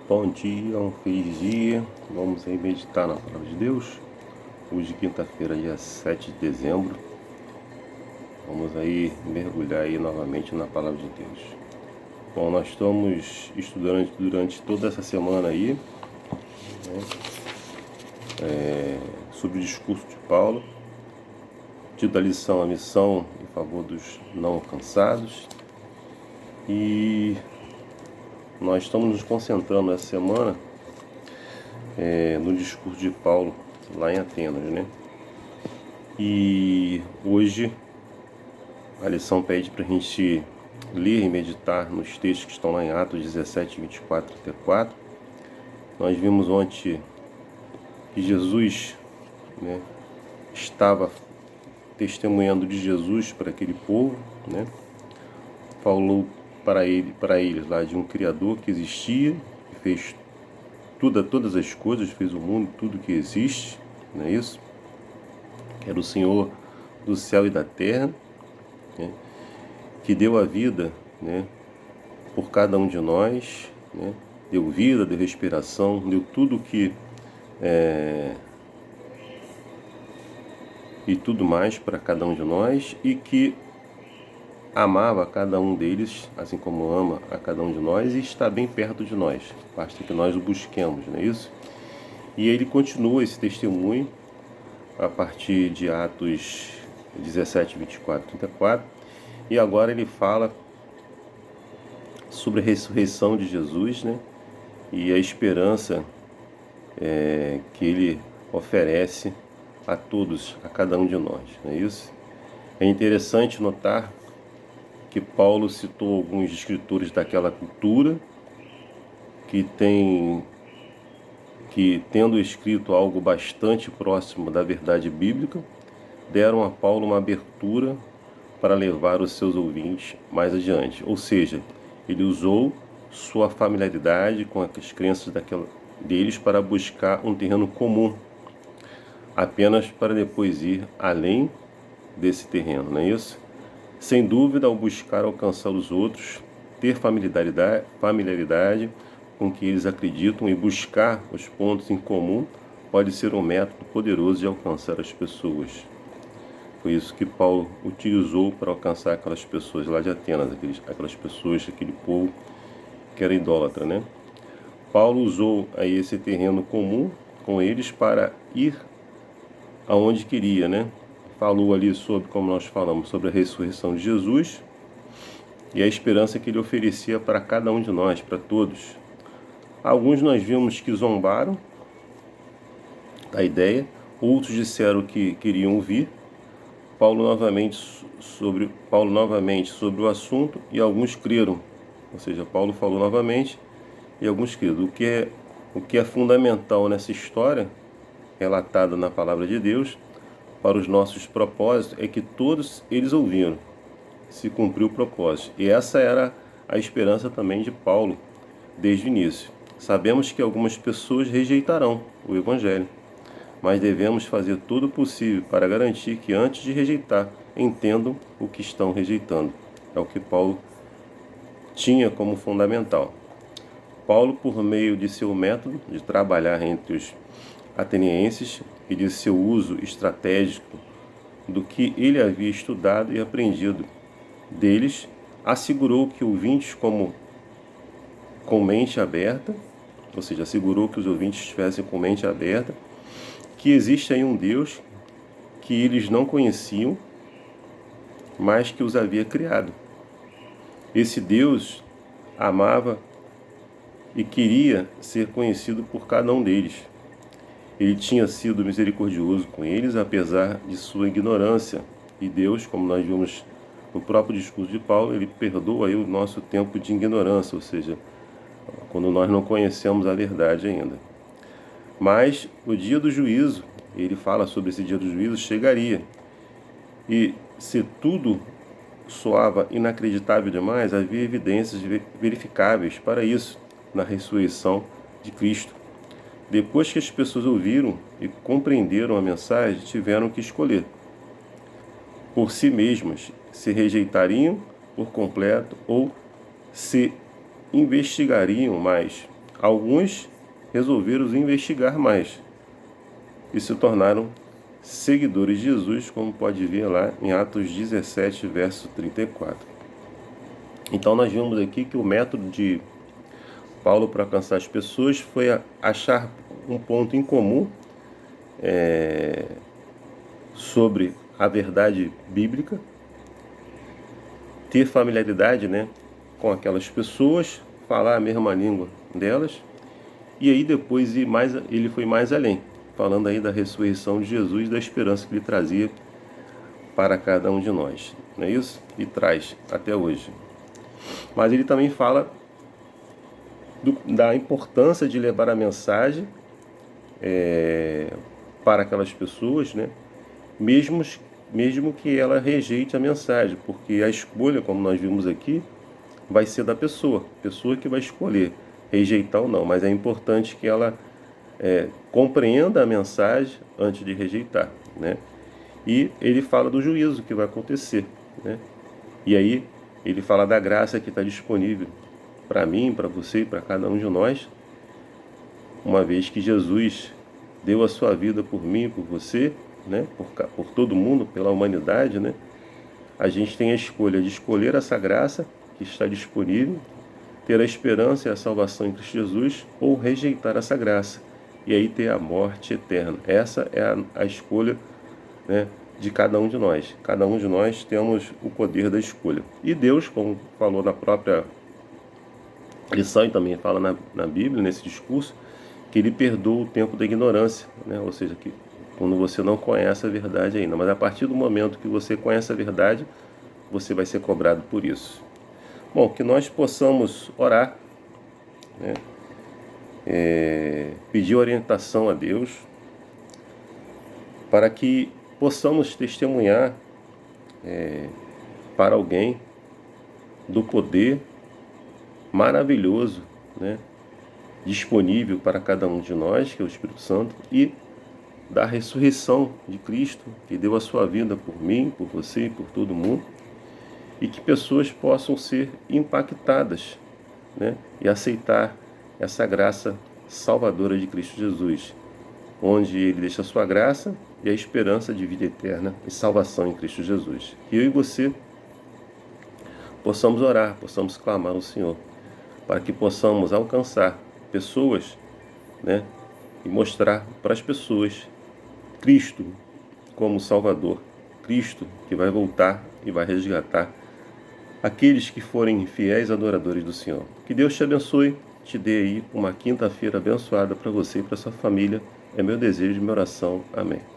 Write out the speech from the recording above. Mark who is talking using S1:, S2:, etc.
S1: Bom dia, um feliz dia. Vamos aí meditar na palavra de Deus. Hoje, quinta-feira, dia 7 de dezembro. Vamos aí mergulhar aí novamente na palavra de Deus. Bom, nós estamos estudando durante toda essa semana aí, sobre o discurso de Paulo, título da lição: A missão em favor dos não alcançados. E nós estamos nos concentrando essa semana no discurso de Paulo lá em Atenas, né? E hoje a lição pede para a gente ler e meditar nos textos que estão lá em Atos 17, 24 e 34. Nós vimos ontem que Jesus, né, estava testemunhando de Jesus para aquele povo, né? Falou para eles lá de um Criador que existia, que fez todas as coisas, fez o mundo, tudo que existe, não é isso? Que era o Senhor do céu e da terra, né? Que deu a vida, né, por cada um de nós, né? Deu vida, deu respiração, deu tudo que e tudo mais para cada um de nós, e que amava a cada um deles, assim como ama a cada um de nós, e está bem perto de nós, basta que nós o busquemos, não é isso? E ele continua esse testemunho a partir de Atos 17, 24, 34, e agora ele fala sobre a ressurreição de Jesus, né? E a esperança que ele oferece a todos, a cada um de nós, não é isso? É interessante notar que Paulo citou alguns escritores daquela cultura que tendo escrito algo bastante próximo da verdade bíblica, deram a Paulo uma abertura para levar os seus ouvintes mais adiante. Ou seja, ele usou sua familiaridade com as crenças deles para buscar um terreno comum, apenas para depois ir além desse terreno, não é isso? Sem dúvida, ao buscar alcançar os outros, ter familiaridade com o que eles acreditam e buscar os pontos em comum pode ser um método poderoso de alcançar as pessoas. Foi isso que Paulo utilizou para alcançar aquelas pessoas lá de Atenas, aquelas pessoas, aquele povo que era idólatra, né? Paulo usou aí esse terreno comum com eles para ir aonde queria, né? Falou ali sobre, como nós falamos, sobre a ressurreição de Jesus e a esperança que ele oferecia para cada um de nós, para todos. Alguns nós vimos que zombaram da ideia, outros disseram que queriam ouvir Paulo novamente sobre o assunto, e alguns creram. Ou seja, Paulo falou novamente e alguns creram. O que é fundamental nessa história relatada na palavra de Deus para os nossos propósitos é que todos eles ouviram, se cumpriu o propósito. E essa era a esperança também de Paulo desde o início. Sabemos que algumas pessoas rejeitarão o Evangelho, mas devemos fazer todo o possível para garantir que antes de rejeitar, entendam o que estão rejeitando. É o que Paulo tinha como fundamental. Paulo, por meio de seu método de trabalhar entre os atenienses e de seu uso estratégico do que ele havia estudado e aprendido deles, assegurou que ouvintes com mente aberta, ou seja, assegurou que os ouvintes estivessem com mente aberta, que existe aí um Deus que eles não conheciam, mas que os havia criado. Esse Deus amava e queria ser conhecido por cada um deles. Ele tinha sido misericordioso com eles, apesar de sua ignorância. E Deus, como nós vimos no próprio discurso de Paulo, ele perdoa aí o nosso tempo de ignorância, ou seja, quando nós não conhecemos a verdade ainda. Mas o dia do juízo, ele fala sobre esse dia do juízo, chegaria. E se tudo soava inacreditável demais, havia evidências verificáveis para isso na ressurreição de Cristo. Depois que as pessoas ouviram e compreenderam a mensagem, tiveram que escolher por si mesmas se rejeitariam por completo ou se investigariam mais alguns resolveram investigar mais e se tornaram seguidores de Jesus, como pode ver lá em Atos 17, verso 34. Então nós vimos aqui que o método de Paulo para alcançar as pessoas foi achar um ponto em comum sobre a verdade bíblica, ter familiaridade, né, com aquelas pessoas, falar a mesma língua delas, e aí depois ele foi mais além, falando aí da ressurreição de Jesus, da esperança que ele trazia para cada um de nós, não é isso? E traz até hoje. Mas ele também fala da importância de levar a mensagem para aquelas pessoas, né? Mesmo que ela rejeite a mensagem, porque a escolha, como nós vimos aqui, vai ser da pessoa que vai escolher rejeitar ou não, mas é importante que ela compreenda a mensagem antes de rejeitar, né? E ele fala do juízo que vai acontecer, né? E aí ele fala da graça que está disponível para mim, para você e para cada um de nós, uma vez que Jesus deu a sua vida por mim, por você, né? Por todo mundo, pela humanidade, né? A gente tem a escolha de escolher essa graça que está disponível, ter a esperança e a salvação em Cristo Jesus, ou rejeitar essa graça e aí ter a morte eterna. Essa é a escolha, né, de cada um de nós. Cada um de nós temos o poder da escolha. E Deus, como falou na própria lição e também fala na Bíblia, nesse discurso, que Ele perdoa o tempo da ignorância, né? Ou seja, que quando você não conhece a verdade ainda. Mas a partir do momento que você conhece a verdade, você vai ser cobrado por isso. Bom, que nós possamos orar, né? Pedir orientação a Deus, para que possamos testemunhar para alguém do poder maravilhoso, né, disponível para cada um de nós, que é o Espírito Santo, e da ressurreição de Cristo, que deu a sua vida por mim, por você e por todo mundo, e que pessoas possam ser impactadas, né, e aceitar essa graça salvadora de Cristo Jesus, onde Ele deixa a sua graça e a esperança de vida eterna e salvação em Cristo Jesus. Que eu e você possamos orar, possamos clamar ao Senhor, para que possamos alcançar pessoas, né, e mostrar para as pessoas Cristo como Salvador, Cristo que vai voltar e vai resgatar aqueles que forem fiéis adoradores do Senhor. Que Deus te abençoe, te dê aí uma quinta-feira abençoada para você e para sua família. É meu desejo e minha oração. Amém.